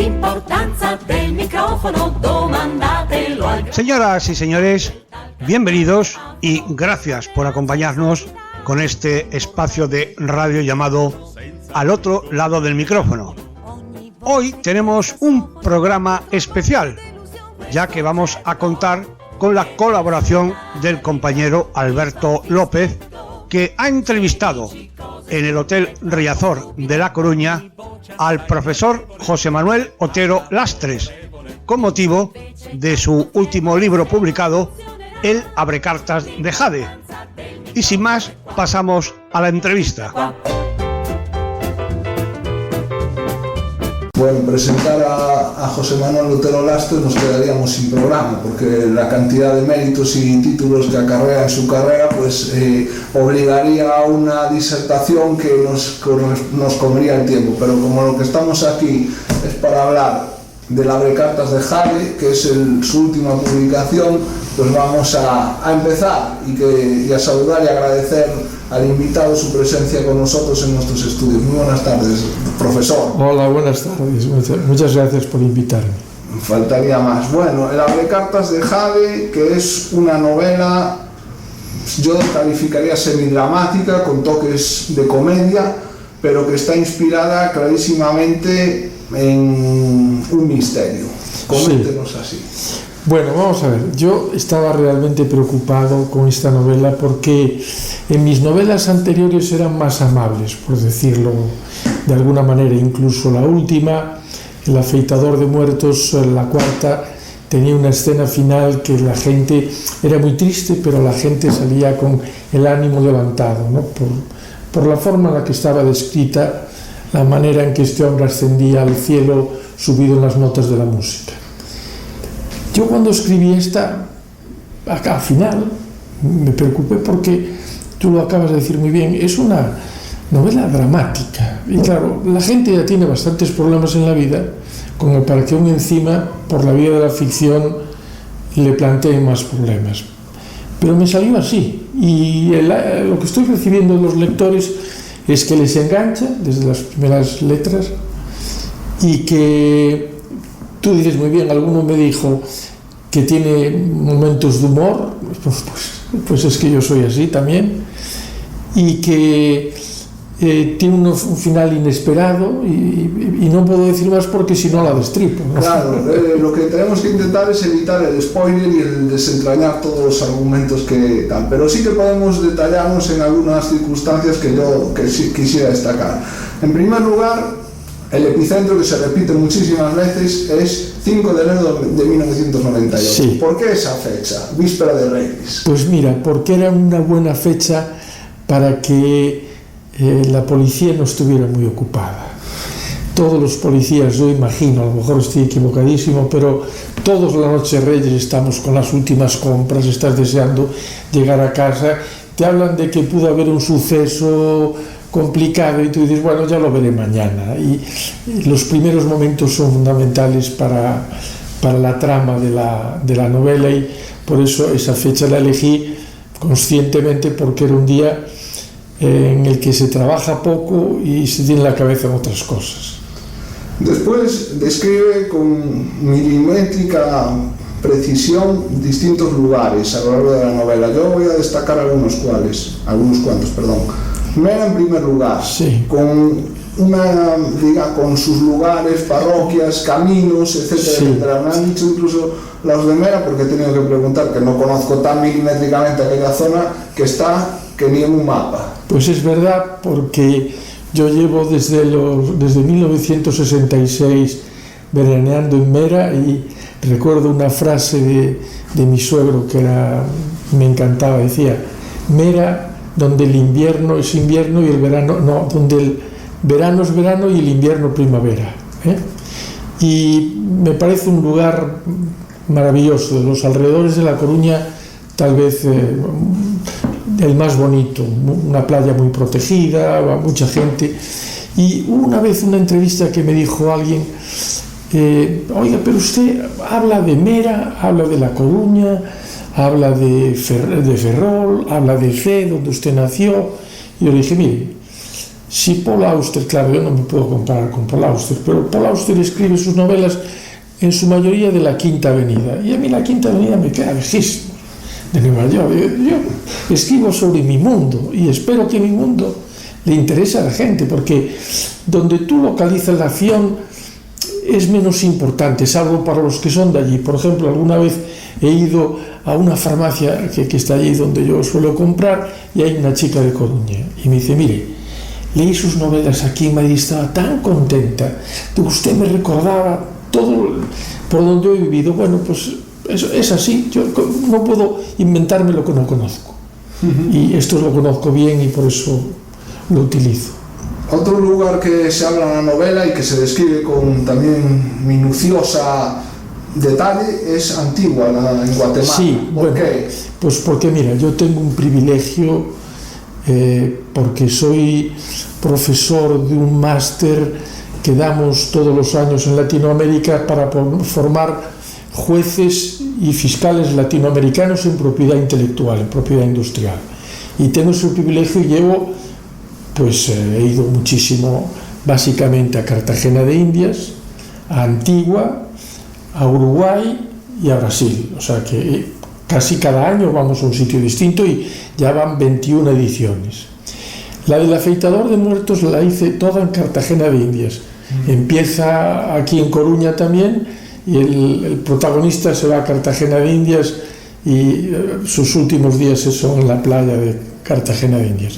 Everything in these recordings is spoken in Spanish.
l'importanza del microfono, domandatelo al... Señoras y señores, bienvenidos y gracias por acompañarnos con este espacio de radio llamado Al otro lado del micrófono. Hoy tenemos un programa especial, ya que vamos a contar con la colaboración del compañero Alberto López, que ha entrevistado en el Hotel Riazor de La Coruña al profesor José Manuel Otero Lastres, con motivo de su último libro publicado, El Abrecartas de Jade. Y sin más, pasamos a la entrevista. Bueno, presentar a José Manuel Otero Lastres nos quedaríamos sin programa, porque la cantidad de méritos y títulos que acarrea en su carrera pues obligaría a una disertación que nos comería el tiempo, pero como lo que estamos aquí es para hablar del Abrecartas de Jade, que es su última publicación, pues vamos a empezar y a saludar y agradecer al invitado su presencia con nosotros en nuestros estudios. Muy buenas tardes, profesor. Hola, buenas tardes. Muchas gracias por invitarme. Faltaría más. Bueno, el Abrecartas de Jade, que es una novela, yo calificaría semidramática, con toques de comedia, pero que está inspirada clarísimamente en un misterio. Coméntenos sí. Así. Bueno, vamos a ver, yo estaba realmente preocupado con esta novela porque en mis novelas anteriores eran más amables, por decirlo de alguna manera. Incluso la última, El afeitador de muertos, la cuarta, tenía una escena final que la gente era muy triste, pero la gente salía con el ánimo levantado, ¿no? Por la forma en la que estaba descrita, la manera en que este hombre ascendía al cielo subido en las notas de la música. Yo cuando escribí esta, acá al final, me preocupé porque, tú lo acabas de decir muy bien, es una novela dramática. Y claro, la gente ya tiene bastantes problemas en la vida, como para que aún encima, por la vía de la ficción, le planteen más problemas. Pero me salió así, y lo que estoy recibiendo de los lectores es que les engancha desde las primeras letras, y que tú dices muy bien, alguno me dijo que tiene momentos de humor, pues es que yo soy así también, y que tiene un final inesperado, y no puedo decir más porque si no la destripo, ¿no? Claro, lo que tenemos que intentar es evitar el spoiler y el desentrañar todos los argumentos que dan, pero sí que podemos detallarnos en algunas circunstancias que yo sí quisiera destacar. En primer lugar, el epicentro, que se repite muchísimas veces, es 5 de enero de 1998. Sí. ¿Por qué esa fecha, víspera de Reyes? Pues mira, porque era una buena fecha para que la policía no estuviera muy ocupada. Todos los policías, yo imagino, a lo mejor estoy equivocadísimo, pero todos la noche de Reyes estamos con las últimas compras, estás deseando llegar a casa, te hablan de que pudo haber un suceso complicado y tú dices, bueno, ya lo veré mañana. Y los primeros momentos son fundamentales para la trama de la novela, y por eso esa fecha la elegí conscientemente, porque era un día en el que se trabaja poco y se tiene la cabeza en otras cosas. Después describe con milimétrica precisión distintos lugares a lo largo de la novela. Yo voy a destacar algunos cuantos. Mera, en primer lugar, sí, con sus lugares, parroquias, caminos, etcétera, sí, etcétera. Me han dicho incluso los de Mera, porque he tenido que preguntar, que no conozco tan milimétricamente aquella zona, que ni en un mapa. Pues es verdad, porque yo llevo desde 1966 veraneando en Mera, y recuerdo una frase de mi suegro que me encantaba, decía: Mera, donde el invierno es invierno y el verano no, donde el verano es verano y el invierno primavera, ¿eh? Y me parece un lugar maravilloso. De los alrededores de La Coruña, tal vez el más bonito, una playa muy protegida, mucha gente. Y una vez una entrevista que me dijo alguien, oiga, pero usted habla de Mera, habla de La Coruña, habla de Ferrol, habla de Cee, donde usted nació. Y yo le dije, mire, Si Paul Auster, claro, yo no me puedo comparar con Paul Auster, pero Paul Auster escribe sus novelas en su mayoría de la Quinta Avenida, y a mí la Quinta Avenida me queda lejísimo de Nueva York. Yo escribo sobre mi mundo y espero que mi mundo le interese a la gente, porque donde tú localizas la acción es menos importante, salvo para los que son de allí. Por ejemplo, alguna vez he ido a una farmacia que está allí donde yo suelo comprar, y hay una chica de Coruña y me dice: mire, leí sus novelas aquí en Madrid, estaba tan contenta, usted me recordaba todo por donde he vivido. Bueno, pues eso es así, yo no puedo inventarme lo que no conozco, y esto lo conozco bien y por eso lo utilizo. Otro lugar que se habla en la novela y que se describe con también minuciosa detalle es Antigua, en Guatemala. Sí, ¿Por bueno, qué? Pues porque mira, yo tengo un privilegio, porque soy profesor de un máster que damos todos los años en Latinoamérica para formar jueces y fiscales latinoamericanos en propiedad intelectual, en propiedad industrial. Y tengo ese privilegio y llevo, pues he ido muchísimo, básicamente a Cartagena de Indias, a Antigua, a Uruguay y a Brasil. O sea que casi cada año vamos a un sitio distinto y ya van 21 ediciones. La del afeitador de muertos la hice toda en Cartagena de Indias. Empieza aquí en Coruña también, y el protagonista se va a Cartagena de Indias y sus últimos días son en la playa de Cartagena de Indias.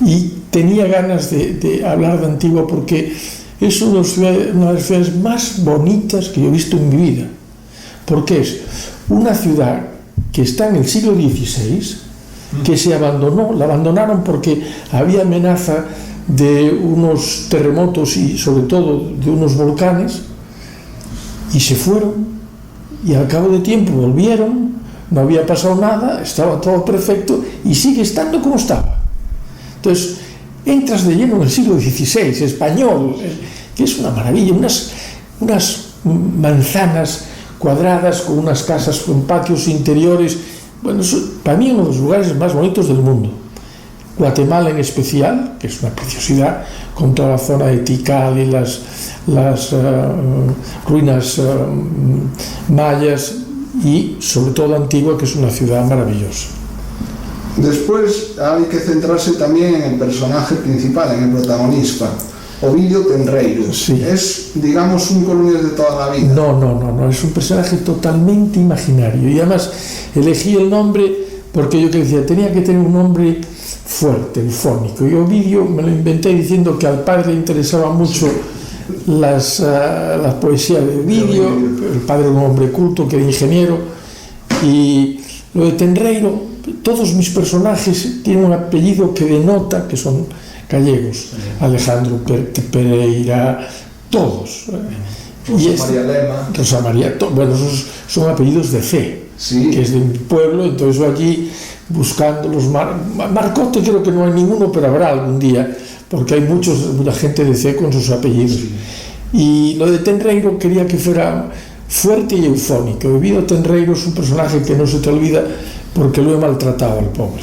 Y tenía ganas de hablar de Antigua porque es una de las ciudades más bonitas que yo he visto en mi vida, porque es una ciudad que está en el siglo XVI, que se abandonó, la abandonaron porque había amenaza de unos terremotos y sobre todo de unos volcanes, y se fueron, y al cabo de tiempo volvieron, no había pasado nada, estaba todo perfecto y sigue estando como estaba. Entonces entras de lleno en el siglo XVI, español, que es una maravilla, unas manzanas cuadradas con unas casas con patios interiores. Bueno, para mí uno de los lugares más bonitos del mundo. Guatemala en especial, que es una preciosidad, con toda la zona de Tikal y las ruinas mayas, y sobre todo Antigua, que es una ciudad maravillosa. Después hay que centrarse también en el personaje principal, en el protagonista, Ovidio Tenreiro. Sí. Es, digamos, un coruñés de toda la vida. No, es un personaje totalmente imaginario, y además elegí el nombre porque yo decía, tenía que tener un nombre fuerte, eufónico, y Ovidio me lo inventé diciendo que al padre le interesaba mucho la poesía de Ovidio. El padre era un hombre culto, que era ingeniero, y lo de Tenreiro, todos mis personajes tienen un apellido que denota que son gallegos. Alejandro Pereira, todos. María Lema. Rosa María, bueno, esos son apellidos de fe, sí, que es de mi pueblo. Entonces yo allí buscando los Marcote, creo que no hay ninguno, pero habrá algún día, porque hay mucha gente de fe con sus apellidos. Sí. Y lo de Tenreiro quería que fuera fuerte y eufónico. Ovidio Tenreiro es un personaje que no se te olvida porque lo he maltratado al pobre.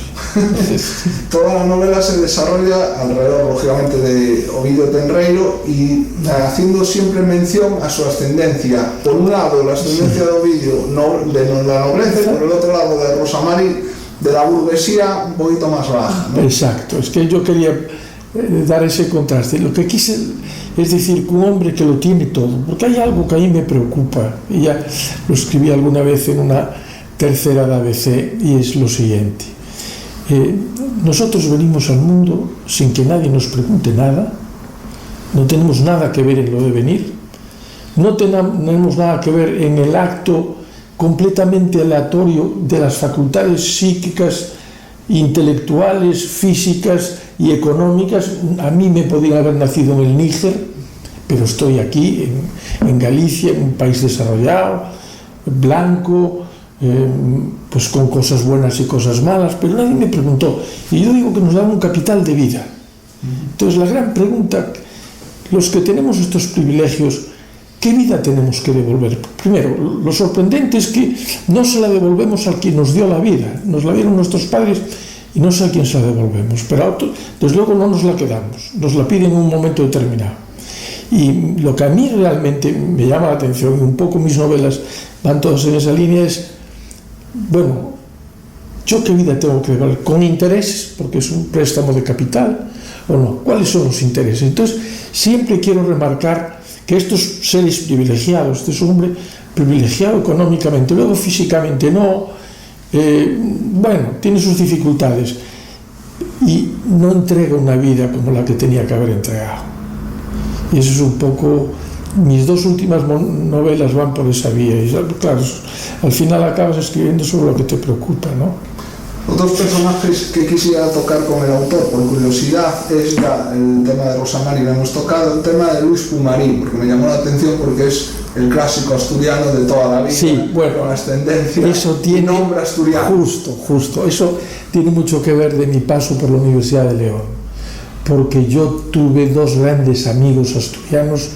Toda la novela se desarrolla alrededor, lógicamente, de Ovidio Tenreiro, y haciendo siempre mención a su ascendencia. Por un lado, la ascendencia de Ovidio de la nobleza, y por el otro lado, de Rosa María, de la burguesía un poquito más baja, ¿no? Exacto, es que yo quería dar ese contraste. Lo que quise es decir que un hombre que lo tiene todo, porque hay algo que a mí me preocupa, y ya lo escribí alguna vez en una tercera de ABC, y es lo siguiente: nosotros venimos al mundo sin que nadie nos pregunte nada, no tenemos nada que ver en lo de venir, no tenemos nada que ver en el acto completamente aleatorio de las facultades psíquicas, intelectuales, físicas y económicas. A mí me podría haber nacido en el Níger, pero estoy aquí en Galicia, en un país desarrollado, blanco, pues con cosas buenas y cosas malas, pero nadie me preguntó. Y yo digo que nos dan un capital de vida. Entonces la gran pregunta, los que tenemos estos privilegios, ¿qué vida tenemos que devolver? Primero, lo sorprendente es que no se la devolvemos al que nos dio la vida, nos la dieron nuestros padres, y no sé a quién se la devolvemos, pero desde luego no nos la quedamos, nos la piden en un momento determinado. Y lo que a mí realmente me llama la atención, y un poco mis novelas van todas en esa línea, es, bueno, ¿yo qué vida tengo que devolver? ¿Con intereses? Porque es un préstamo de capital, ¿o no? ¿Cuáles son los intereses? Entonces, siempre quiero remarcar que estos seres privilegiados, este es un hombre privilegiado económicamente, luego físicamente no, bueno, tiene sus dificultades y no entrega una vida como la que tenía que haber entregado. Y eso es un poco, mis dos últimas novelas van por esa vía y claro, al final acabas escribiendo sobre lo que te preocupa, ¿no? Otros personajes que quisiera tocar con el autor, por curiosidad, es ya el tema de Rosa Mari, lo hemos tocado, el tema de Luis Pumarín, porque me llamó la atención porque es el clásico asturiano de toda la vida, sí, bueno, con ascendencia, eso tiene, nombre asturiano. Justo, eso tiene mucho que ver de mi paso por la Universidad de León, porque yo tuve dos grandes amigos asturianos,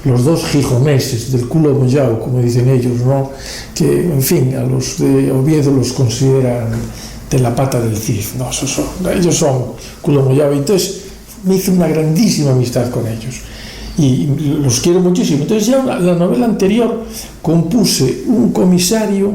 los dos gijoneses, del culo mollao, como dicen ellos, ¿no? Que, en fin, a los de Oviedo los consideran de la pata del Cid, no, ellos son culo mollao, entonces me hice una grandísima amistad con ellos y los quiero muchísimo. Entonces ya la novela anterior compuse un comisario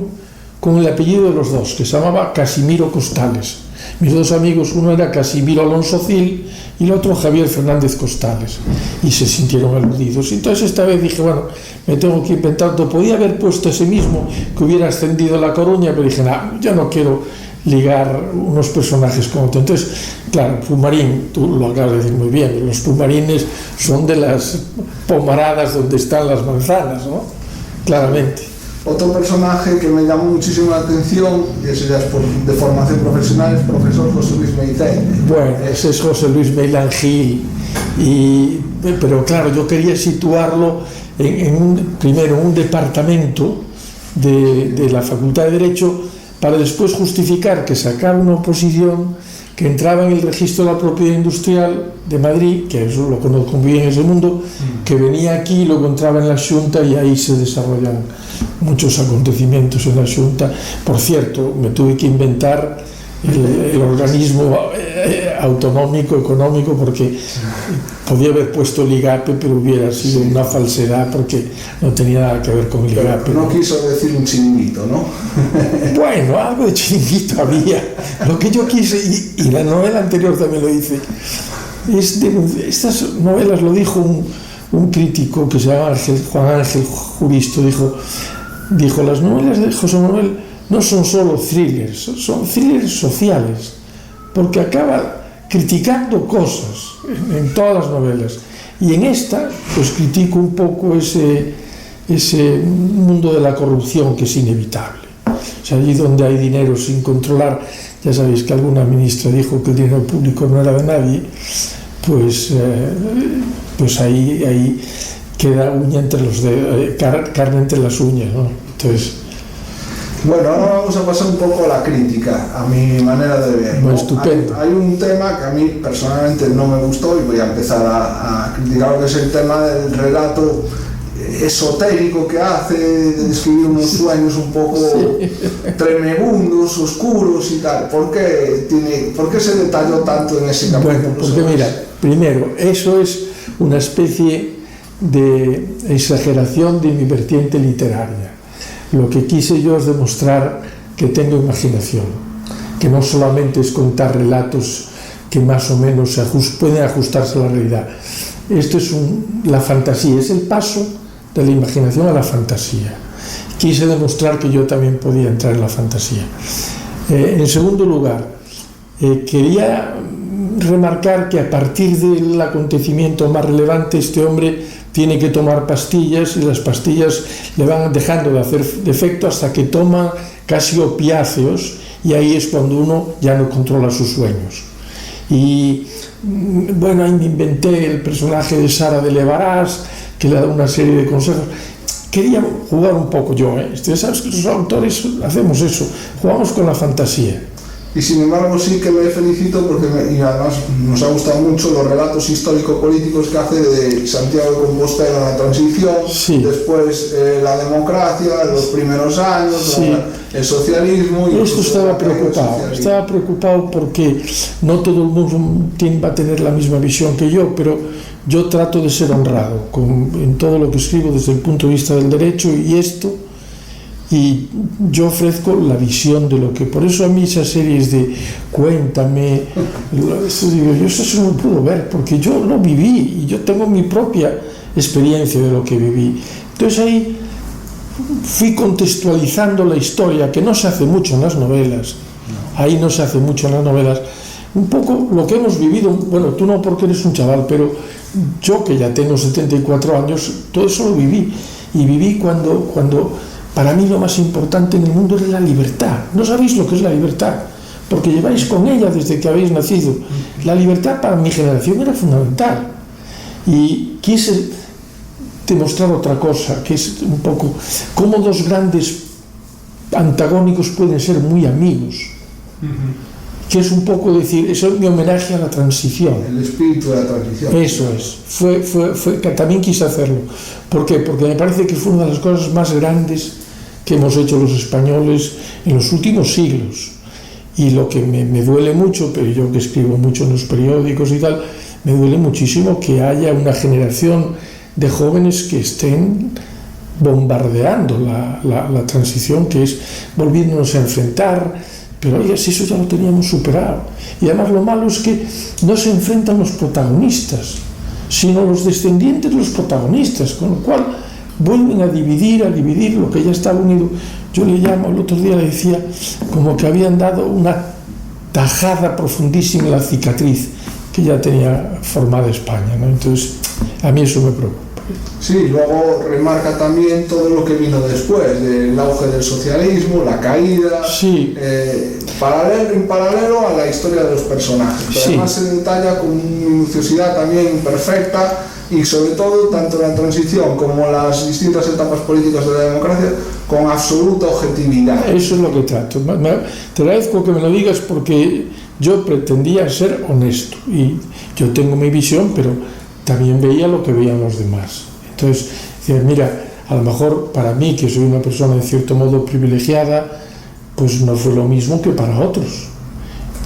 con el apellido de los dos, que se llamaba Casimiro Costales. Mis dos amigos, uno era Casimiro Alonso Cil y el otro Javier Fernández Costales, y se sintieron aludidos. Entonces esta vez dije, bueno, me tengo que inventar, podía haber puesto ese mismo que hubiera ascendido a La Coruña, pero dije, no, yo no quiero ligar unos personajes con otros. Entonces, claro, Pumarín, tú lo acabas de decir muy bien, los pumarines son de las pomaradas donde están las manzanas, ¿no? Claramente. Otro personaje que me llamó muchísimo la atención, y ese ya es de formación profesional, es el profesor José Luis Meitén. Bueno, ese es José Luis Meilán Gil, pero claro, yo quería situarlo primero en un departamento de la Facultad de Derecho, para después justificar que sacaba una oposición que entraba en el registro de la propiedad industrial de Madrid, que eso lo conozco muy bien, ese mundo, que venía aquí, luego entraba en la Xunta y ahí se desarrollan muchos acontecimientos en la Xunta. Por cierto, me tuve que inventar el organismo autonómico, económico, porque podía haber puesto el IGAPE, pero hubiera sido una falsedad porque no tenía nada que ver con el IGAPE. Pero no quiso decir un chiringuito, ¿no? Bueno, algo de chiringuito había. Lo que yo quise, y la novela anterior también lo hice, estas novelas lo dijo un crítico que se llama Juan Ángel Juristo, dijo, las novelas de José Manuel no son solo thrillers, son thrillers sociales, porque acaba criticando cosas en todas las novelas, y en esta pues critico un poco ese mundo de la corrupción que es inevitable. O sea, allí donde hay dinero sin controlar, ya sabéis que alguna ministra dijo que el dinero público no era de nadie, pues ahí queda uña entre los dedos, carne entre las uñas, ¿no? Entonces, bueno, ahora vamos a pasar un poco a la crítica, a mi manera de ver, ¿no? Estupendo. Hay un tema que a mí personalmente no me gustó y voy a empezar a criticar, lo que es el tema del relato esotérico que hace, de describir unos sueños un poco tremebundos, oscuros y tal. ¿Por qué se detalló tanto en ese capítulo? Bueno, porque mira, primero, eso es una especie de exageración de mi vertiente literaria. Lo que quise yo es demostrar que tengo imaginación, que no solamente es contar relatos que más o menos pueden ajustarse a la realidad. Esto es la fantasía, es el paso de la imaginación a la fantasía. Quise demostrar que yo también podía entrar en la fantasía. En segundo lugar, quería remarcar que a partir del acontecimiento más relevante, este hombre tiene que tomar pastillas y las pastillas le van dejando de hacer efecto hasta que toma casi opiáceos, y ahí es cuando uno ya no controla sus sueños. Y bueno, ahí me inventé el personaje de Sara de Levarás, que le da una serie de consejos. Quería jugar un poco yo, ¿eh? Sabes que los autores hacemos eso, jugamos con la fantasía. Y sin embargo sí que le felicito porque y además nos ha gustado mucho los relatos histórico-políticos que hace de Santiago de Compostela en la transición, sí. Después la democracia, los primeros años, sí. El socialismo. Y esto estaba preocupado porque no todo el mundo va a tener la misma visión que yo, pero yo trato de ser honrado en todo lo que escribo desde el punto de vista del derecho y yo ofrezco la visión de lo que... Por eso a mí esas series de Cuéntame, yo eso no puedo ver, porque yo lo viví y yo tengo mi propia experiencia de lo que viví. Entonces ahí fui contextualizando la historia, que no se hace mucho en las novelas, ahí no se hace mucho en las novelas, un poco lo que hemos vivido, bueno, tú no porque eres un chaval, pero yo que ya tengo 74 años, todo eso lo viví, y viví cuando para mí lo más importante en el mundo es la libertad. No sabéis lo que es la libertad, porque lleváis con ella desde que habéis nacido. La libertad para mi generación era fundamental. Y quise demostrar otra cosa, que es un poco cómo dos grandes antagónicos pueden ser muy amigos. Que es un poco decir, eso es mi homenaje a la transición. El espíritu de la transición. Eso es. Que también quise hacerlo. ¿Por qué? Porque me parece que fue una de las cosas más grandes que hemos hecho los españoles en los últimos siglos. Y lo que me duele mucho, pero yo que escribo mucho en los periódicos y tal, me duele muchísimo que haya una generación de jóvenes que estén bombardeando la transición, que es volviéndonos a enfrentar. Pero oye, si eso ya lo teníamos superado. Y además lo malo es que no se enfrentan los protagonistas, sino los descendientes de los protagonistas, con lo cual vuelven a dividir lo que ya estaba unido. Yo le llamo, el otro día le decía, como que habían dado una tajada profundísima en la cicatriz que ya tenía formada España, ¿no? Entonces, a mí eso me preocupa. Sí, luego remarca también todo lo que vino después, del auge del socialismo, la caída, sí. En paralelo a la historia de los personajes, pero sí. Además se detalla con minuciosidad también perfecta y sobre todo tanto la transición como las distintas etapas políticas de la democracia con absoluta objetividad. Eso es lo que trato. Te agradezco que me lo digas porque yo pretendía ser honesto y yo tengo mi visión, pero también veía lo que veían los demás. Entonces, mira, a lo mejor para mí, que soy una persona de cierto modo privilegiada, pues no fue lo mismo que para otros.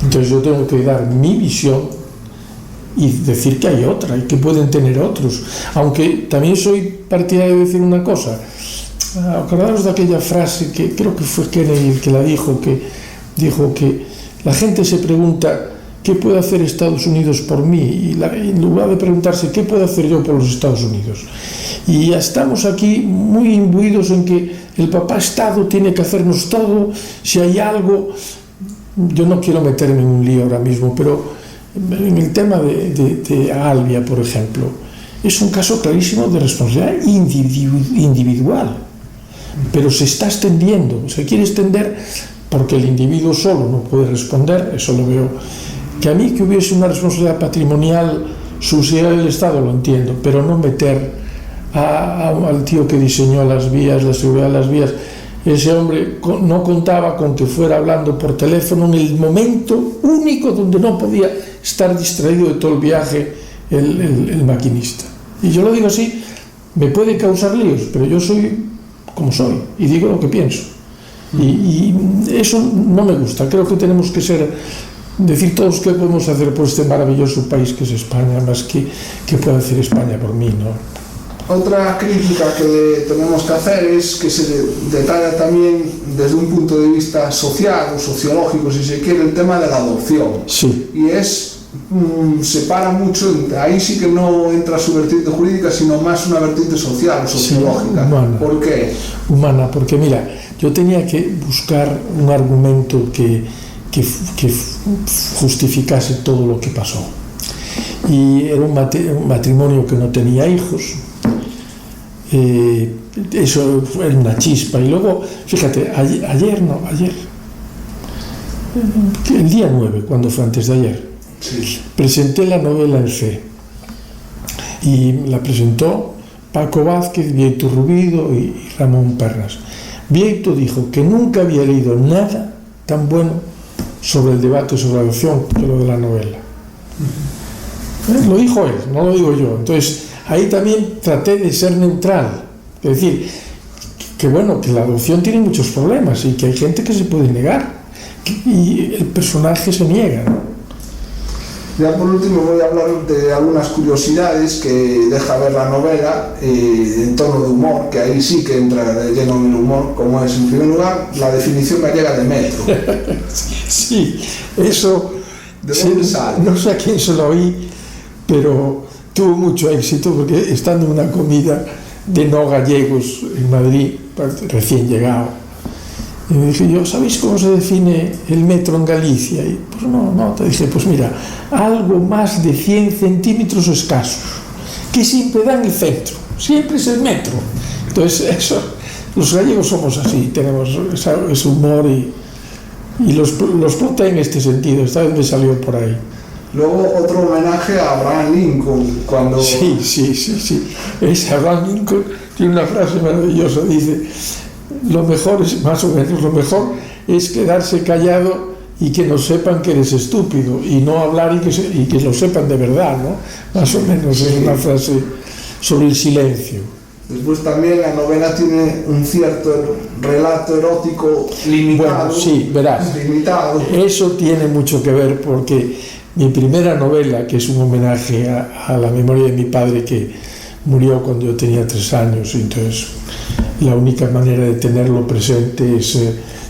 Entonces yo tengo que dar mi visión y decir que hay otra y que pueden tener otros. Aunque también soy partidario de decir una cosa. Acordaros de aquella frase que creo que fue Kennedy el que la dijo que la gente se pregunta ¿qué puede hacer Estados Unidos por mí? Y en lugar de preguntarse ¿qué puedo hacer yo por los Estados Unidos? Y ya estamos aquí muy imbuidos en que el papá Estado tiene que hacernos todo, si hay algo. Yo no quiero meterme en un lío ahora mismo, pero en el tema de Albia, por ejemplo, es un caso clarísimo de responsabilidad individual, pero se está extendiendo, se quiere extender porque el individuo solo no puede responder, eso lo veo. Que a mí que hubiese una responsabilidad patrimonial subsidiaria del Estado lo entiendo, pero no meter al tío que diseñó las vías, la seguridad de las vías. Ese hombre no contaba con que fuera hablando por teléfono en el momento único donde no podía estar distraído de todo el viaje el maquinista. Y yo lo digo así, me puede causar líos, pero yo soy como soy y digo lo que pienso. Y eso no me gusta. Creo que tenemos que decir todos qué podemos hacer por este maravilloso país que es España, más que qué puede hacer España por mí, ¿no? Otra crítica que tenemos que hacer es que se detalla también desde un punto de vista social o sociológico, si se quiere, el tema de la adopción. Sí. Y separa mucho, ahí sí que no entra su vertiente jurídica, sino más una vertiente social o sociológica. Sí, humana. ¿Por qué? Humana, porque mira, yo tenía que buscar un argumento que justificase todo lo que pasó. Y era un matrimonio que no tenía hijos. Eso era una chispa. Y luego, fíjate, ayer, el día 9, cuando fue antes de ayer, sí, presenté la novela en C. Y la presentó Paco Vázquez, Vieito Rubido y Ramón Pernas. Vieito dijo que nunca había leído nada tan bueno sobre el debate sobre la adopción que lo de la novela. Lo dijo él, no lo digo yo. Entonces, ahí también traté de ser neutral. Es decir, que bueno, que la adopción tiene muchos problemas y que hay gente que se puede negar. Y el personaje se niega, ¿no? Ya por último voy a hablar de algunas curiosidades que deja ver la novela en tono de humor, que ahí sí que entra de lleno en el humor, como es en primer lugar la definición gallega de metro. Sí, eso ¿De dónde sale? No sé a quién se lo oí, pero tuvo mucho éxito porque estando en una comida de no gallegos en Madrid, recién llegado, y me dije yo, ¿sabéis cómo se define el metro en Galicia? Y pues no, te dije, pues mira, algo más de 100 centímetros escasos, que siempre da en el centro, siempre es el metro. Entonces, eso, los gallegos somos así, tenemos ese humor y los plota en este sentido, esta vez me salió por ahí. Luego otro homenaje a Abraham Lincoln, cuando... Sí. Ese Abraham Lincoln tiene una frase maravillosa, dice: lo mejor es, más o menos, lo mejor es quedarse callado y que no sepan que eres estúpido, y no hablar y que lo sepan de verdad, ¿no? Más o menos es una frase sobre el silencio. Después también la novela tiene un cierto relato erótico limitado. Bueno, sí, verás. Limitado. Eso tiene mucho que ver porque mi primera novela, que es un homenaje a la memoria de mi padre, que murió cuando yo tenía 3 años, y entonces la única manera de tenerlo presente es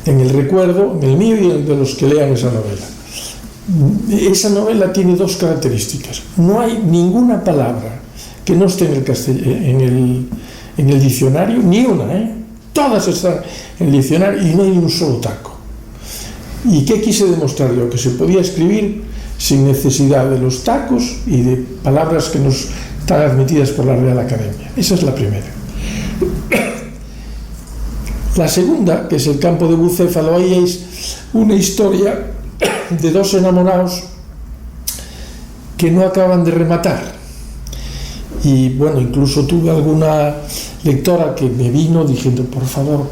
en el recuerdo, en el mío y en el de los que lean esa novela. Esa novela tiene 2 características. No hay ninguna palabra que no esté en el diccionario, ni una, todas están en el diccionario y no hay ni un solo taco. ¿Y qué quise demostrar yo? Que se podía escribir sin necesidad de los tacos y de palabras que no están admitidas por la Real Academia. Esa es la primera. La segunda, que es El campo de Bucéfalo, ahí es una historia de 2 enamorados que no acaban de rematar. Y bueno, incluso tuve alguna lectora que me vino diciendo: por favor,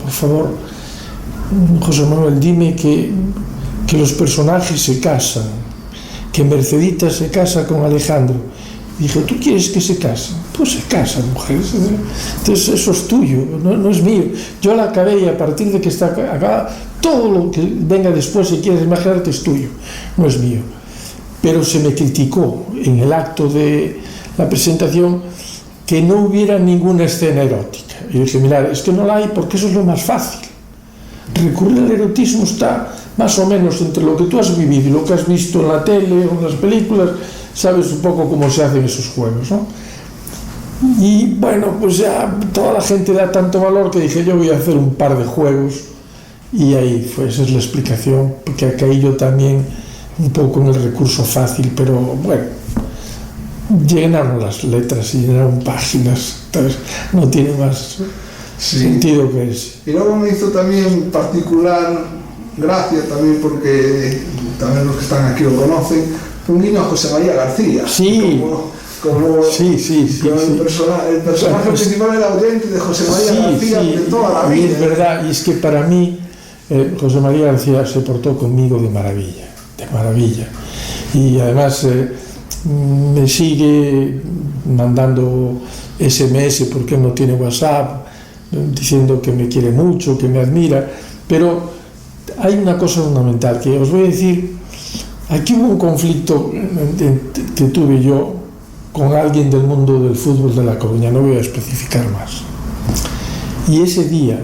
José Manuel, dime que los personajes se casan, que Mercedita se casa con Alejandro. Dije: ¿tú quieres que se casen? Pues se casan, mujeres. Entonces eso es tuyo, no es mío. Yo la acabé y a partir de que está acá, todo lo que venga después, si quieres imaginarte, es tuyo, no es mío. Pero se me criticó en el acto de la presentación que no hubiera ninguna escena erótica. Y dije: mirad, es que no la hay porque eso es lo más fácil. Recurrir al erotismo está más o menos entre lo que tú has vivido y lo que has visto en la tele o en las películas. Sabes un poco cómo se hacen esos juegos, ¿no? Y bueno, pues ya toda la gente da tanto valor que dije: yo voy a hacer un par de juegos, y ahí fue, esa es la explicación, porque caí yo también un poco en el recurso fácil, pero bueno, llenaron las letras y llenaron páginas, entonces no tiene más sentido que ese. Y luego me hizo también particular gracia también, porque también los que están aquí lo conocen, un guiño a José María García. Sí. Como sí. El personaje principal era oyente de José María García de toda la vida. Y es verdad, y es que para mí José María García se portó conmigo de maravilla. Y además me sigue mandando SMS, porque no tiene WhatsApp, diciendo que me quiere mucho, que me admira. Pero hay una cosa fundamental que os voy a decir. Aquí hubo un conflicto que tuve yo con alguien del mundo del fútbol de La Coruña, no voy a especificar más. Y ese día,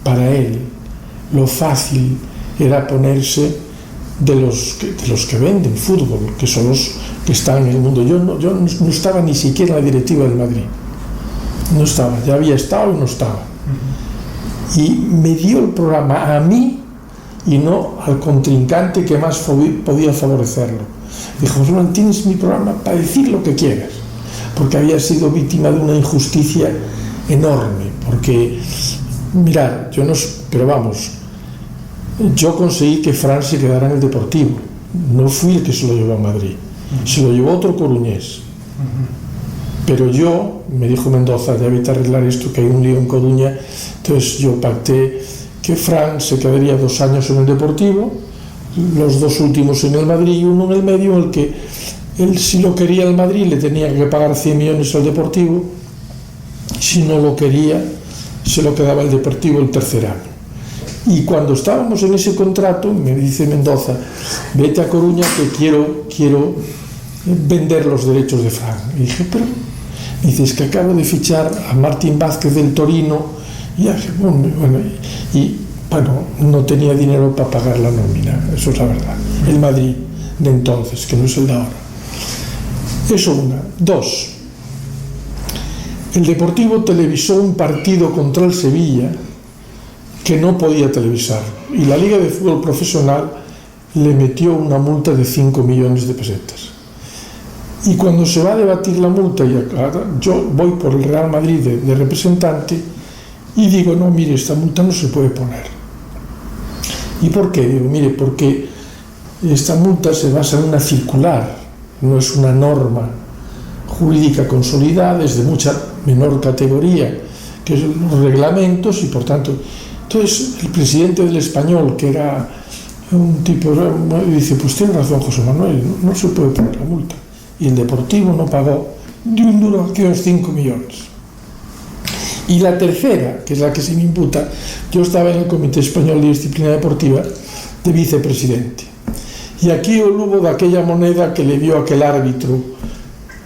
para él, lo fácil era ponerse de los que venden fútbol, que son los que están en el mundo. Yo no estaba ni siquiera en la directiva del Madrid. No estaba, ya había estado y no estaba. Y me dio el programa a mí y no al contrincante que más podía favorecerlo. Dijo: José Manuel, tienes mi programa para decir lo que quieras, porque había sido víctima de una injusticia enorme, porque mirad, yo conseguí que Fran se quedara en el Deportivo, no fui el que se lo llevó a Madrid, se lo llevó otro coruñés. Pero yo, me dijo Mendoza, ya vete a arreglar esto, que hay un lío en Coruña. Entonces yo pacté que Fran se quedaría 2 años en el Deportivo, los dos últimos en el Madrid y uno en el medio, en el que él, si lo quería el Madrid, le tenía que pagar 100 millones al Deportivo, si no lo quería, se lo quedaba el Deportivo el tercer año. Y cuando estábamos en ese contrato, me dice Mendoza, vete a Coruña que quiero vender los derechos de Fran. Y dije, pero dices que acabo de fichar a Martín Vázquez del Torino y no tenía dinero para pagar la nómina, eso es la verdad. El Madrid de entonces, que no es el de ahora. Eso una. Dos, el Deportivo televisó un partido contra el Sevilla que no podía televisar, y la Liga de Fútbol Profesional le metió una multa de 5 millones de pesetas. Y cuando se va a debatir la multa, yo voy por el Real Madrid de representante y digo, no, mire, esta multa no se puede poner. ¿Y por qué? Digo, mire, porque esta multa se basa en una circular, no es una norma jurídica consolidada, es de mucha menor categoría que los reglamentos, y por tanto, entonces el presidente del Español, que era un tipo, dice, pues tiene razón José Manuel, no se puede poner la multa. Y el Deportivo no pagó de un duro que 5 millones. Y la tercera, que es la que se me imputa, yo estaba en el Comité Español de Disciplina Deportiva de vicepresidente. Y aquí hubo de aquella moneda que le dio aquel árbitro,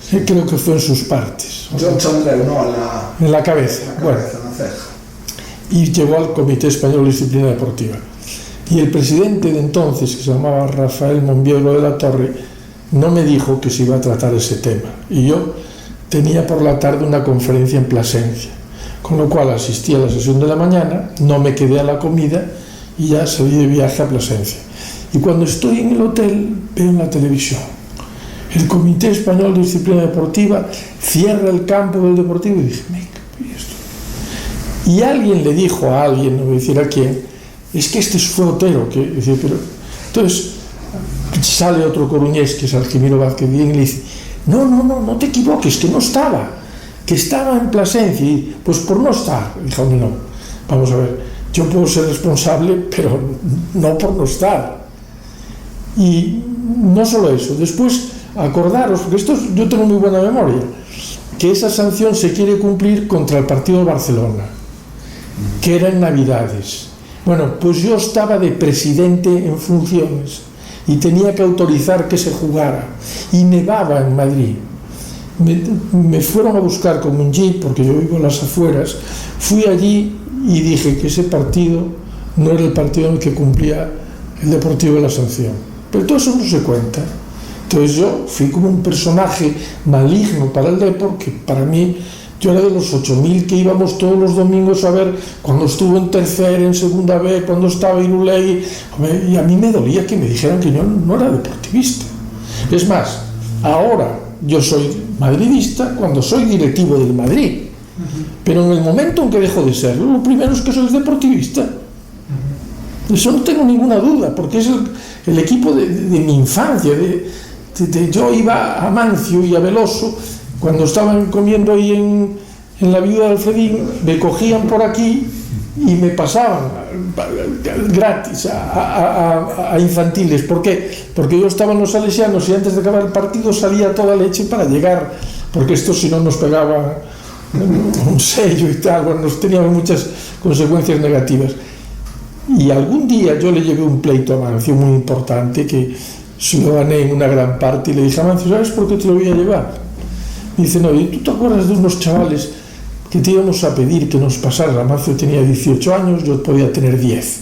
creo que fue en sus partes. John Chandler, ¿no? En la cabeza. Bueno, en la ceja. Y llegó al Comité Español de Disciplina Deportiva. Y el presidente de entonces, que se llamaba Rafael Monviego de la Torre, no me dijo que se iba a tratar ese tema. Y yo tenía por la tarde una conferencia en Plasencia, con lo cual asistí a la sesión de la mañana, no me quedé a la comida y ya salí de viaje a Plasencia. Y cuando estoy en el hotel, veo en la televisión, el Comité Español de Disciplina Deportiva cierra el campo del Deportivo, y dije, ¿y esto? Y alguien le dijo a alguien, no voy a decir a quién, es que este fue Otero, que decía, pero entonces sale otro coruñés, que es Algimiro Vázquez, y le dice, no te equivoques, que no estaba, que estaba en Plasencia, y pues por no estar. Y dijo, no, vamos a ver, yo puedo ser responsable, pero no por no estar. Y no solo eso, después acordaros, porque yo tengo muy buena memoria, que esa sanción se quiere cumplir contra el partido de Barcelona, que era en Navidades. Bueno, pues yo estaba de presidente en funciones y tenía que autorizar que se jugara, y nevaba en Madrid. Me fueron a buscar con un jeep, porque yo vivo en las afueras, fui allí y dije que ese partido no era el partido en el que cumplía el Deportivo la sanción. Pero todo eso no se cuenta. Entonces yo fui como un personaje maligno para el Depor, que para mí, yo era de los 8.000 que íbamos todos los domingos a ver cuando estuvo en tercera, en segunda B, cuando estaba Irulegui, y a mí me dolía que me dijeran que yo no era deportivista. Es más, ahora yo soy madridista cuando soy directivo del Madrid, pero en el momento en que dejo de serlo, lo primero es que soy deportivista. Eso no tengo ninguna duda, porque es el equipo de mi infancia. Yo iba a Mancio y a Veloso, cuando estaban comiendo ahí en la Viuda de Alfredín, me cogían por aquí y me pasaban gratis a infantiles. ¿Por qué? Porque yo estaba en los salesianos y antes de acabar el partido salía toda leche para llegar, porque esto si no nos pegaba un sello y tal, bueno, nos teníamos muchas consecuencias negativas. Y algún día yo le llevé un pleito a Mancio muy importante, que se lo gané en una gran parte, y le dije a Mancio, ¿sabes por qué te lo voy a llevar? Me dice, no, ¿y tú te acuerdas de unos chavales que te íbamos a pedir que nos pasaran? Mancio tenía 18 años, yo podía tener 10.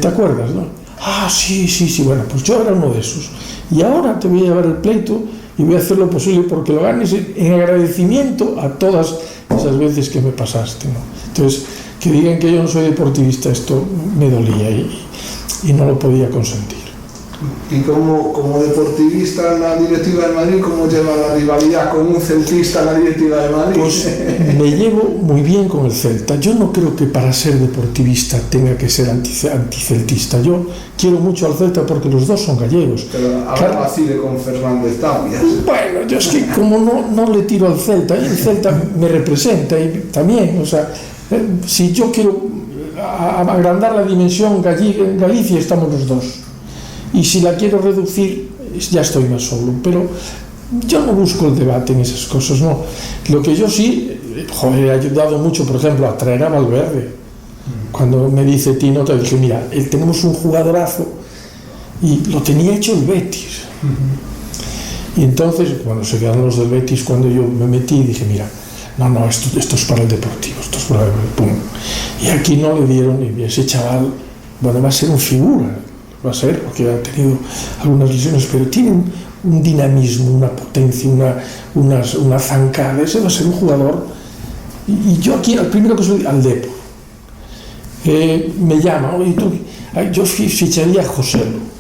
¿Te acuerdas, no? Ah, sí, bueno, pues yo era uno de esos. Y ahora te voy a llevar el pleito y voy a hacer lo posible porque lo ganes en agradecimiento a todas esas veces que me pasaste, ¿no? Entonces, que digan que yo no soy deportivista, esto me dolía y no lo podía consentir. Y como deportivista en la directiva de Madrid, ¿cómo lleva la rivalidad con un celtista en la directiva de Madrid? Pues me llevo muy bien con el Celta. Yo no creo que para ser deportivista tenga que ser anticeltista. Yo quiero mucho al Celta porque los dos son gallegos. Pero ahora vacile con Fernández Tapia. Bueno, yo es que como no le tiro al Celta, el Celta me representa y también, o sea, si yo quiero a agrandar la dimensión en Galicia estamos los dos. Y si la quiero reducir, ya estoy más solo. Pero yo no busco el debate en esas cosas, no. Lo que yo sí, he ayudado mucho, por ejemplo, a traer a Valverde. Cuando me dice Tino, te dije, mira, tenemos un jugadorazo y lo tenía hecho el Betis. Y entonces, cuando se quedaron los del Betis, cuando yo me metí, dije, mira, no, esto es para el Deportivo, esto es para el... Pum. Y aquí no le dieron, y ese chaval, bueno, va a ser un figura, va a ser, porque ha tenido algunas lesiones, pero tiene un dinamismo, una potencia, una zancada, ese va a ser un jugador. Y yo aquí, al primero que soy, al Depor, me llama, oye, tú, yo ficharía a Joselo.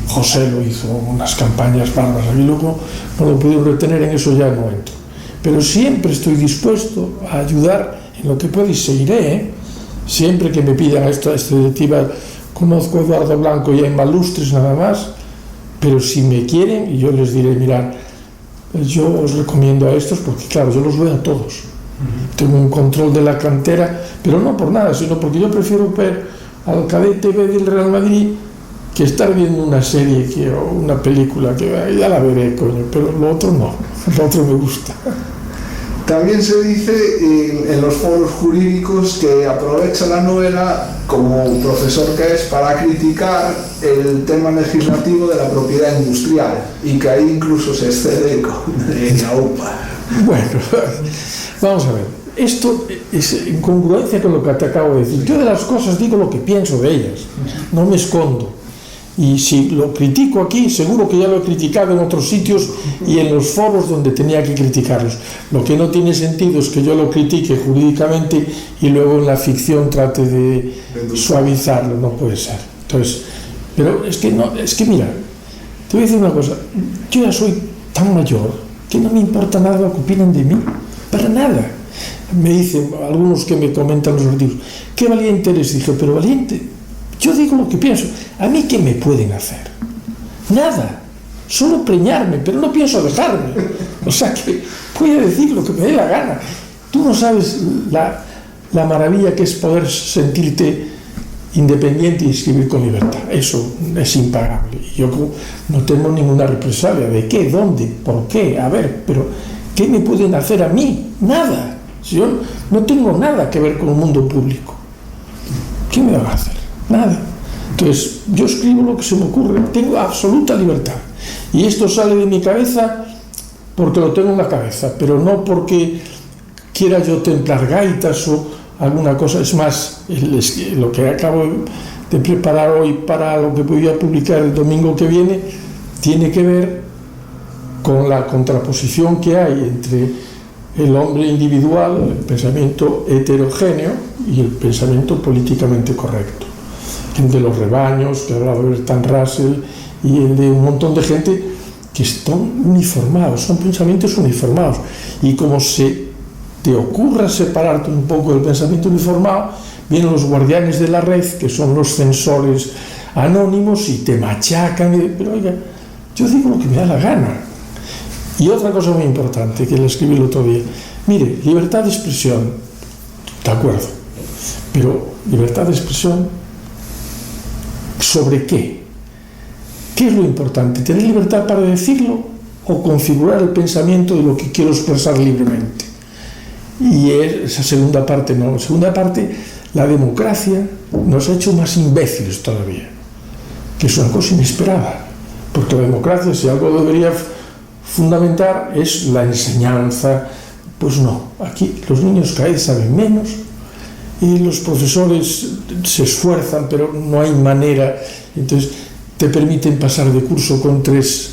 Joselo hizo unas campañas bárbaras y luego no lo pudieron retener, en eso ya no entro. Pero siempre estoy dispuesto a ayudar en lo que pueda y seguiré, siempre que me pidan esta directiva. Conozco a Eduardo Blanco y a Emma Lustres nada más, pero si me quieren, yo les diré, mirad, yo os recomiendo a estos porque claro, yo los veo a todos. Tengo un control de la cantera, pero no por nada, sino porque yo prefiero ver al cadete B del Real Madrid que estar viendo una serie o una película que ya la veré, coño, pero lo otro no, lo otro me gusta. También se dice en los foros jurídicos que aprovecha la novela como profesor que es para criticar el tema legislativo de la propiedad industrial y que ahí incluso se excede en la UPA. Bueno, vamos a ver, esto es en congruencia con lo que te acabo de decir. Yo de las cosas digo lo que pienso de ellas, no me escondo. Y si lo critico aquí, seguro que ya lo he criticado en otros sitios y en los foros donde tenía que criticarlos. Lo que no tiene sentido es que yo lo critique jurídicamente y luego en la ficción trate de suavizarlo, no puede ser. Entonces, pero es que mira, te voy a decir una cosa, yo ya soy tan mayor que no me importa nada lo que opinen de mí, para nada. Me dicen algunos que me comentan los artículos, qué valiente eres, dije, pero valiente. Yo digo lo que pienso. ¿A mí qué me pueden hacer? Nada. Solo preñarme, pero no pienso dejarme. O sea que voy a decir lo que me dé la gana. Tú no sabes la maravilla que es poder sentirte independiente y escribir con libertad. Eso es impagable. Yo no tengo ninguna represalia. ¿De qué? ¿Dónde? ¿Por qué? A ver, pero ¿qué me pueden hacer a mí? Nada. Yo no tengo nada que ver con el mundo público. ¿Qué me van a hacer? Nada. Entonces, yo escribo lo que se me ocurre, tengo absoluta libertad. Y esto sale de mi cabeza porque lo tengo en la cabeza, pero no porque quiera yo templar gaitas o alguna cosa. Es más, lo que acabo de preparar hoy para lo que voy a publicar el domingo que viene tiene que ver con la contraposición que hay entre el hombre individual, el pensamiento heterogéneo y el pensamiento políticamente correcto. El de los rebaños, que hablaba de Bertrand Russell, y el de un montón de gente que están uniformados, son pensamientos uniformados. Y como se te ocurra separarte un poco del pensamiento uniformado, vienen los guardianes de la red, que son los censores anónimos, y te machacan. Pero oiga, yo digo lo que me da la gana. Y otra cosa muy importante, que le escribí el otro día, mire, libertad de expresión, de acuerdo, pero libertad de expresión, ¿sobre qué? ¿Qué es lo importante? ¿Tener libertad para decirlo o configurar el pensamiento de lo que quiero expresar libremente? Y esa segunda parte no. La segunda parte, la democracia nos ha hecho más imbéciles todavía, que es una cosa inesperada, porque la democracia, si algo debería fundamentar, es la enseñanza. Pues no, aquí los niños cada vez saben menos y los profesores se esfuerzan, pero no hay manera. Entonces te permiten pasar de curso con 3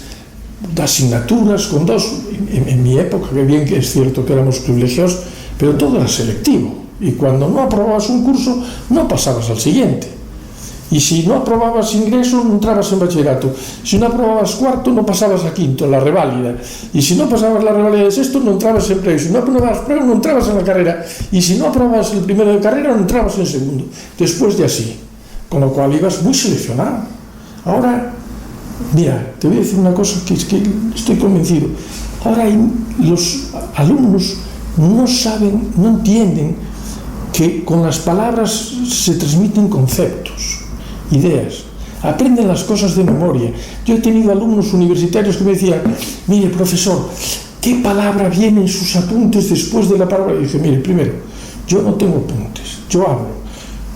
asignaturas, con 2. En mi época, que bien que es cierto que éramos privilegiados, pero todo era selectivo. Y cuando no aprobabas un curso, no pasabas al siguiente. Y si no aprobabas ingreso, no entrabas en bachillerato. Si no aprobabas cuarto, no pasabas a quinto, la reválida. Y si no pasabas la reválida de sexto, no entrabas en pleno. Si no aprobabas pleno, no entrabas en la carrera. Y si no aprobabas el primero de carrera, no entrabas en segundo. Después de así. Con lo cual ibas muy seleccionado. Ahora, mira, te voy a decir una cosa que es que estoy convencido. Ahora los alumnos no saben, no entienden que con las palabras se transmiten conceptos, ideas, aprenden las cosas de memoria. Yo he tenido alumnos universitarios que me decían, mire, profesor, ¿qué palabra viene en sus apuntes después de la palabra? Y dije, mire, primero, yo no tengo apuntes, yo hablo.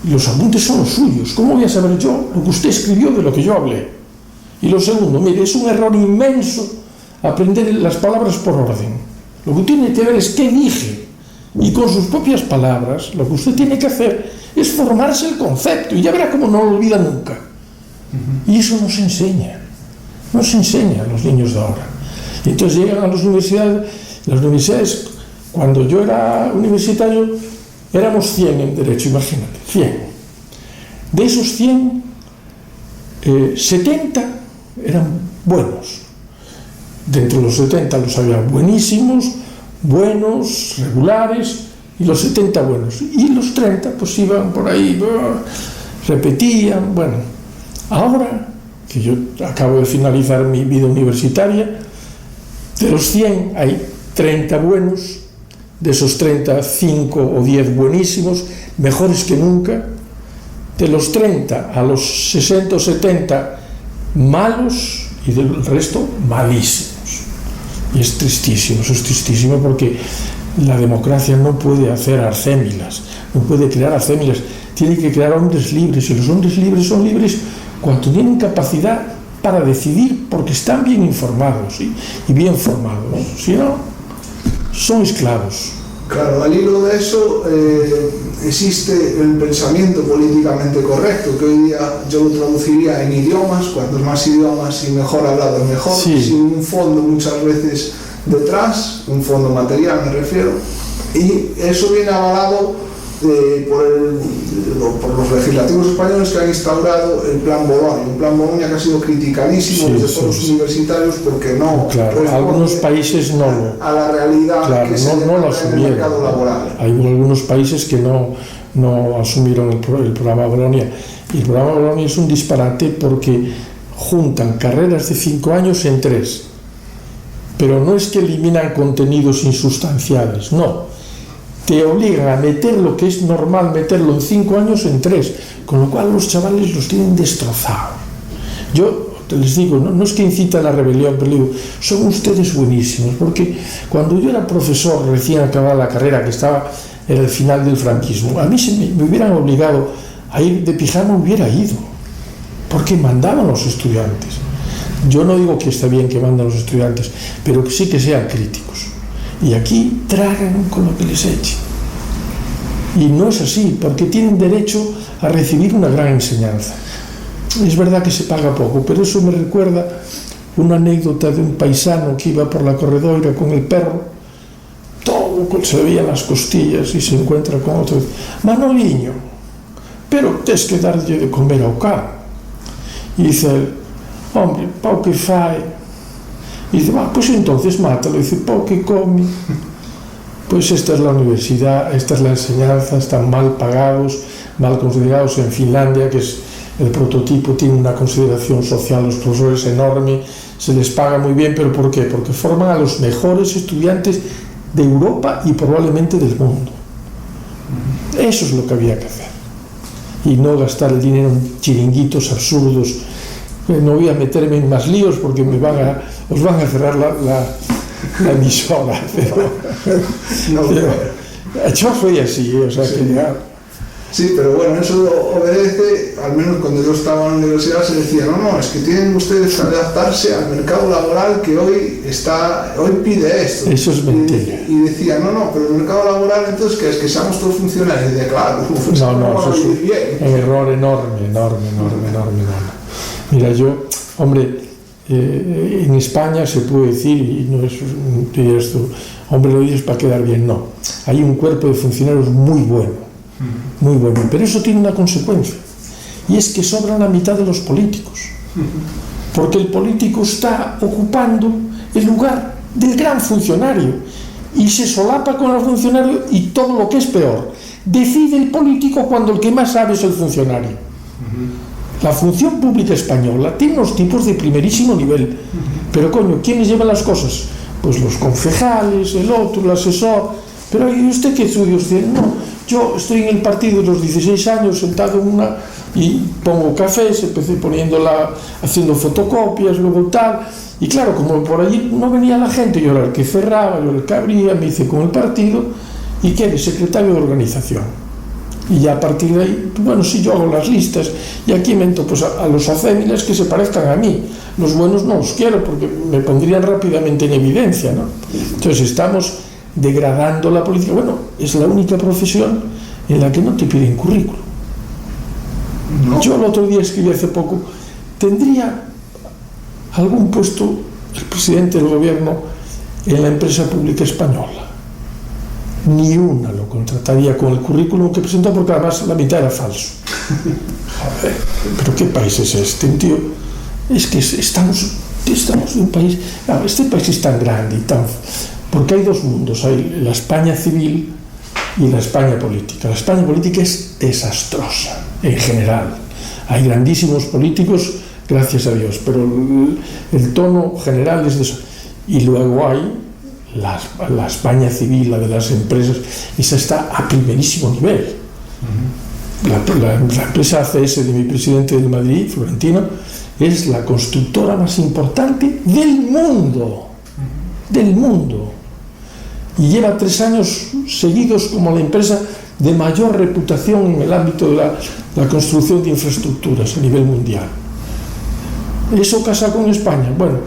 Y los apuntes son los suyos. ¿Cómo voy a saber yo lo que usted escribió de lo que yo hablé? Y lo segundo, mire, es un error inmenso aprender las palabras por orden. Lo que tiene que ver es qué dije. Y con sus propias palabras, lo que usted tiene que hacer es formarse el concepto. Y ya verá cómo no lo olvida nunca. Y eso no se enseña a los niños de ahora. Y entonces llegan a las universidades, cuando yo era universitario, éramos 100 en Derecho, imagínate, 100. De esos 100, 70 eran buenos. De entre los 70 los había buenísimos, buenos, regulares, y los 70 buenos. Y los 30 pues iban por ahí, repetían, bueno. Ahora, que yo acabo de finalizar mi vida universitaria, de los 100 hay 30 buenos, de esos 30, 5 o 10 buenísimos, mejores que nunca, de los 30 a los 60 o 70 malos y del resto malísimos. Y es tristísimo, eso es tristísimo porque la democracia no puede hacer arcémilas, no puede crear arcémilas, tiene que crear hombres libres, y los hombres libres son libres cuando tienen capacidad para decidir porque están bien informados y bien formados, si no, son esclavos. Claro, al hilo de eso existe el pensamiento políticamente correcto, que hoy día yo lo traduciría en idiomas, cuantos más idiomas y mejor hablado mejor, sí. Sin un fondo muchas veces detrás, un fondo material me refiero, y eso viene avalado por los legislativos españoles que han instaurado el Plan Bolonia, un Plan Bolonia que ha sido criticadísimo desde todos los universitarios porque no responde algunos países a la realidad que se demanda en el mercado laboral. Hay algunos países que no asumieron el programa Bolonia, y el programa Bolonia es un disparate porque juntan carreras de 5 años en 3, pero no es que eliminan contenidos insustanciales, no. Te obligan a meter lo que es normal meterlo en 5 años en 3, con lo cual los chavales los tienen destrozados. Yo les digo, no es que incita a la rebelión, pero digo, son ustedes buenísimos, porque cuando yo era profesor recién acabada la carrera, que estaba en el final del franquismo, a mí si me hubieran obligado a ir de pijama hubiera ido, porque mandaban los estudiantes. Yo no digo que está bien que manden los estudiantes, pero que sí que sean críticos. Y aquí tragan con lo que les echen. Y no es así, porque tienen derecho a recibir una gran enseñanza. Es verdad que se paga poco, pero eso me recuerda una anécdota de un paisano que iba por la corredoira con el perro, todo se le veían las costillas, y se encuentra con otro. Manoliño, pero tens que darlle de comer ao can. Y dice él, hombre, pau que fai. Y dice, pues entonces mátalo. Y dice, ¿por qué come? Pues esta es la universidad, esta es la enseñanza, están mal pagados, mal considerados. En Finlandia, que es el prototipo, tiene una consideración social los profesores enorme, se les paga muy bien, pero ¿por qué? Porque forman a los mejores estudiantes de Europa y probablemente del mundo. Eso es lo que había que hacer. Y no gastar el dinero en chiringuitos absurdos. No voy a meterme en más líos porque os van a cerrar la emisora, pero yo soy así, o sea que ya... Sí, pero bueno, eso obedece, al menos cuando yo estaba en la universidad se decía, no, es que tienen ustedes que adaptarse al mercado laboral que hoy pide esto. Eso es mentira. Y decía, no, pero el mercado laboral entonces que es que seamos todos funcionarios. Y decía, claro, no, eso es un error enorme. Mira, yo, hombre, en España se puede decir, y no es esto, hombre, lo dices para quedar bien, no. Hay un cuerpo de funcionarios muy bueno, pero eso tiene una consecuencia, y es que sobran la mitad de los políticos, porque el político está ocupando el lugar del gran funcionario, y se solapa con el funcionario, y todo lo que es peor, decide el político cuando el que más sabe es el funcionario. La función pública española tiene unos tipos de primerísimo nivel, pero coño, ¿quiénes llevan las cosas? Pues los concejales, el otro, el asesor. Pero ¿y usted qué estudios tiene? No, yo estoy en el partido de los 16 años sentado en una y pongo cafés, empecé poniéndola, haciendo fotocopias, luego tal, y claro, como por allí no venía la gente, yo era el que cerraba, yo era el que abría, me hice con el partido y quedé secretario de organización. Y ya a partir de ahí, bueno, sí, yo hago las listas y aquí invento pues a los acémiles que se parezcan a mí. Los buenos no los quiero porque me pondrían rápidamente en evidencia, ¿no? Entonces estamos degradando la política. Bueno, es la única profesión en la que no te piden currículum. No. Yo el otro día escribí hace poco, ¿tendría algún puesto el presidente del gobierno en la empresa pública española? Ni una lo contrataría con el currículum que presentó, porque además la mitad era falso. Joder, pero ¿qué país es este, tío? Es que estamos en un país... No, este país es tan grande y tan... Porque hay dos mundos, hay la España civil y la España política. La España política es desastrosa, en general. Hay grandísimos políticos, gracias a Dios, pero el tono general es desastroso. Y luego hay la España civil, la de las empresas, esa está a primerísimo nivel. La empresa ACS de mi presidente de Madrid, Florentino, es la constructora más importante del mundo, y lleva 3 años seguidos como la empresa de mayor reputación en el ámbito de la construcción de infraestructuras a nivel mundial. ¿Eso casa con España? Bueno,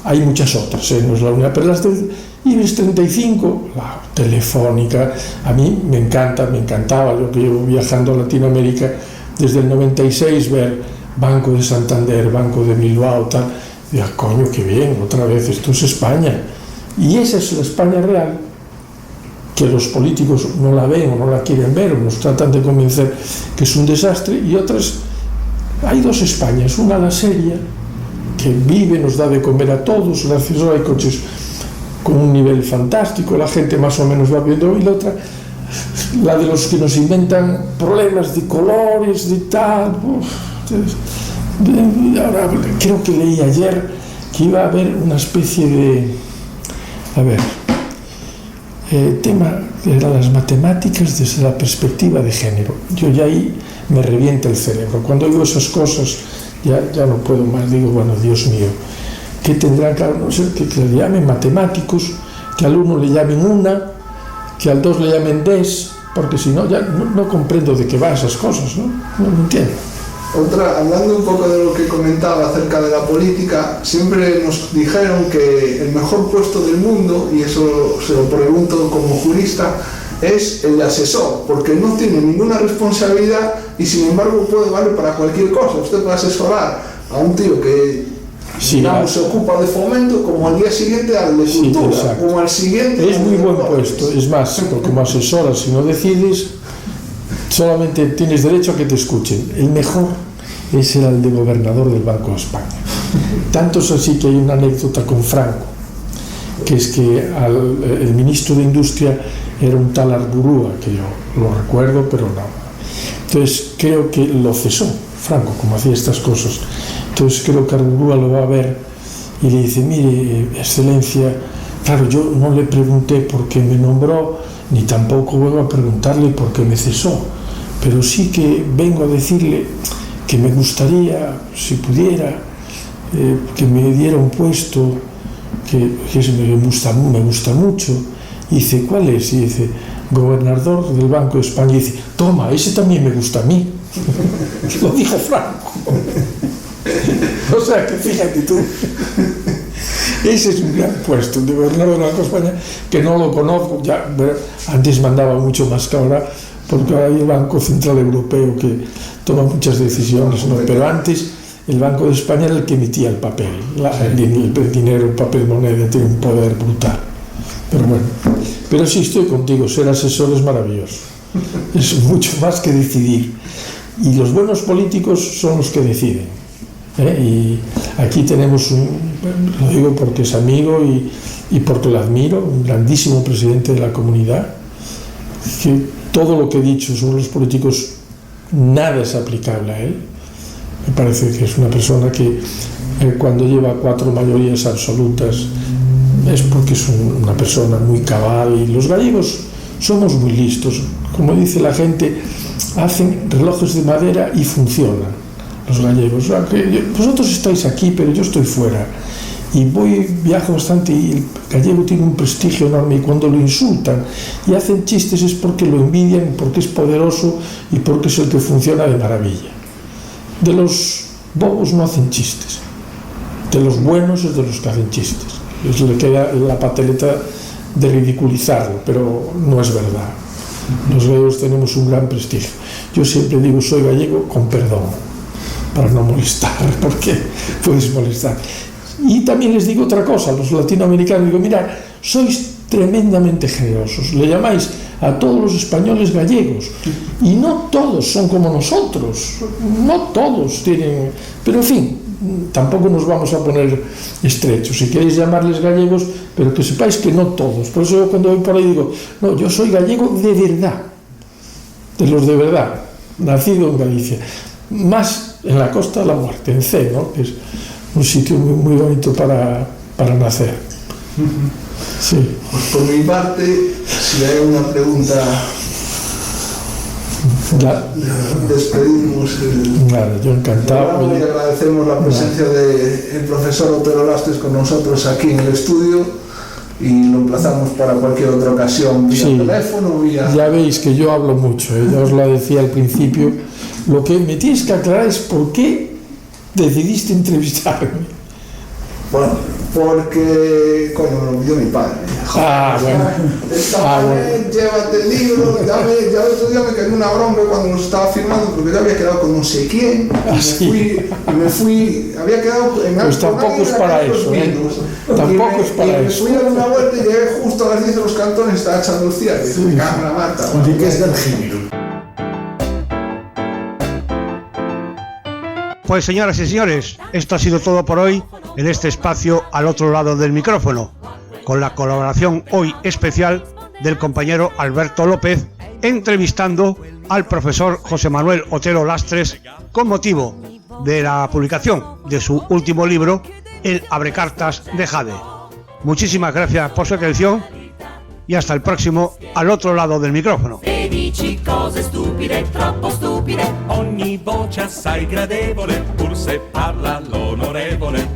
hay muchas otras, no es la única, pero las del IBEX 35, la Telefónica, a mí me encantaba, yo que llevo viajando a Latinoamérica desde el 96, ver Banco de Santander, Banco de Bilbao, tal, y coño, qué bien, otra vez, esto es España. Y esa es la España real, que los políticos no la ven o no la quieren ver, o nos tratan de convencer que es un desastre, y otras, hay dos Españas, una la seria, que vive, nos da de comer a todos, gracias a hay coches con un nivel fantástico, la gente más o menos va viendo, y la otra, la de los que nos inventan problemas de colores, de tal. Ahora, creo que leí ayer que iba a haber una especie de, tema de las matemáticas desde la perspectiva de género. Yo ya ahí me revienta el cerebro. Cuando oigo esas cosas, ya no puedo más, digo, bueno, Dios mío, ¿qué tendrán? Claro, no sé, que le llamen matemáticos, que al uno le llamen una, que al dos le llamen des, porque si no, ya no comprendo de qué van esas cosas, ¿no? No entiendo. Hablando un poco de lo que comentaba acerca de la política, siempre nos dijeron que el mejor puesto del mundo, y eso se lo pregunto como jurista, es el de asesor, porque no tiene ninguna responsabilidad y sin embargo puede valer para cualquier cosa. Usted puede asesorar a un tío que digamos, se ocupa de fomento, como al día siguiente al de cultura, como al siguiente. Es muy buen puesto, es más, como asesora, si no decides, solamente tienes derecho a que te escuchen. El mejor es el de gobernador del Banco de España. Tanto es así que hay una anécdota con Franco, que es que el ministro de Industria era un tal Arburúa, que yo lo recuerdo, pero no. Entonces creo que lo cesó Franco, como hacía estas cosas. Entonces creo que Arburúa lo va a ver y le dice, mire, excelencia, claro, yo no le pregunté por qué me nombró, ni tampoco vengo a preguntarle por qué me cesó, pero sí que vengo a decirle que me gustaría, si pudiera, que me diera un puesto que me gusta mucho. Y dice, ¿cuál es? Y dice, gobernador del Banco de España. Y dice, toma, ese también me gusta a mí. Lo dijo Franco. O sea, que fíjate tú. Ese es un gran puesto, de gobernador del Banco de España, que no lo conozco. Ya, antes mandaba mucho más que ahora, porque ahora hay el Banco Central Europeo que toma muchas decisiones, ¿no? Pero antes el Banco de España era el que emitía el papel. El dinero, el papel moneda, tiene un poder brutal. Pero bueno, pero sí estoy contigo, ser asesor es maravilloso, es mucho más que decidir, y los buenos políticos son los que deciden, y aquí tenemos lo digo porque es amigo y porque lo admiro, un grandísimo presidente de la comunidad, que todo lo que he dicho sobre los políticos, nada es aplicable a él. Me parece que es una persona que cuando lleva 4 mayorías absolutas es porque es una persona muy cabal, y los gallegos somos muy listos. Como dice la gente, hacen relojes de madera y funcionan los gallegos. O sea, que vosotros estáis aquí, pero yo estoy fuera. Y viajo bastante y el gallego tiene un prestigio enorme, y cuando lo insultan y hacen chistes es porque lo envidian, porque es poderoso y porque es el que funciona de maravilla. De los bobos no hacen chistes, de los buenos es de los que hacen chistes. Les le queda la pateleta de ridiculizarlo, pero no es verdad. Los gallegos tenemos un gran prestigio. Yo siempre digo soy gallego con perdón, para no molestar, porque puedes molestar. Y también les digo otra cosa, a los latinoamericanos, digo, mira, sois tremendamente generosos, le llamáis a todos los españoles gallegos, y no todos son como nosotros, no todos tienen, pero en fin, tampoco nos vamos a poner estrechos, si queréis llamarles gallegos, pero que sepáis que no todos. Por eso yo cuando voy por ahí digo, no, yo soy gallego de verdad, de los de verdad, nacido en Galicia, más en la Costa de la Muerte, en C, ¿no?, que es un sitio muy, muy bonito para nacer. Sí. Pues por mi parte, si hay una pregunta, despedimos Claro, yo encantado. y agradecemos la presencia del profesor Otero Lastres con nosotros aquí en el estudio, y lo emplazamos para cualquier otra ocasión, vía teléfono, vía... Ya veis que yo hablo mucho, ya os lo decía al principio. Lo que me tienes que aclarar es por qué decidiste entrevistarme. Bueno, porque, coño, me lo pidió mi padre. Bueno. Llévate el libro. Ya el otro día me cayó una bronca cuando lo estaba firmando, porque ya había quedado con no sé quién. Y me fui, había quedado en algo. Pues tampoco es para eso, Tampoco es para eso. Me fui a dar una vuelta y llegué justo a las 10 de los cantones, estaba echando el cierre. Y me cago en la mata. ¿De qué es del género? Pues señoras y señores, esto ha sido todo por hoy en este espacio al otro lado del micrófono, con la colaboración hoy especial del compañero Alberto López, entrevistando al profesor José Manuel Otero Lastres con motivo de la publicación de su último libro, El Abrecartas de Jade. Muchísimas gracias por su atención y hasta el próximo al otro lado del micrófono. E dici cose stupide, troppo stupide. Ogni voce assai gradevole, pur se parla l'onorevole.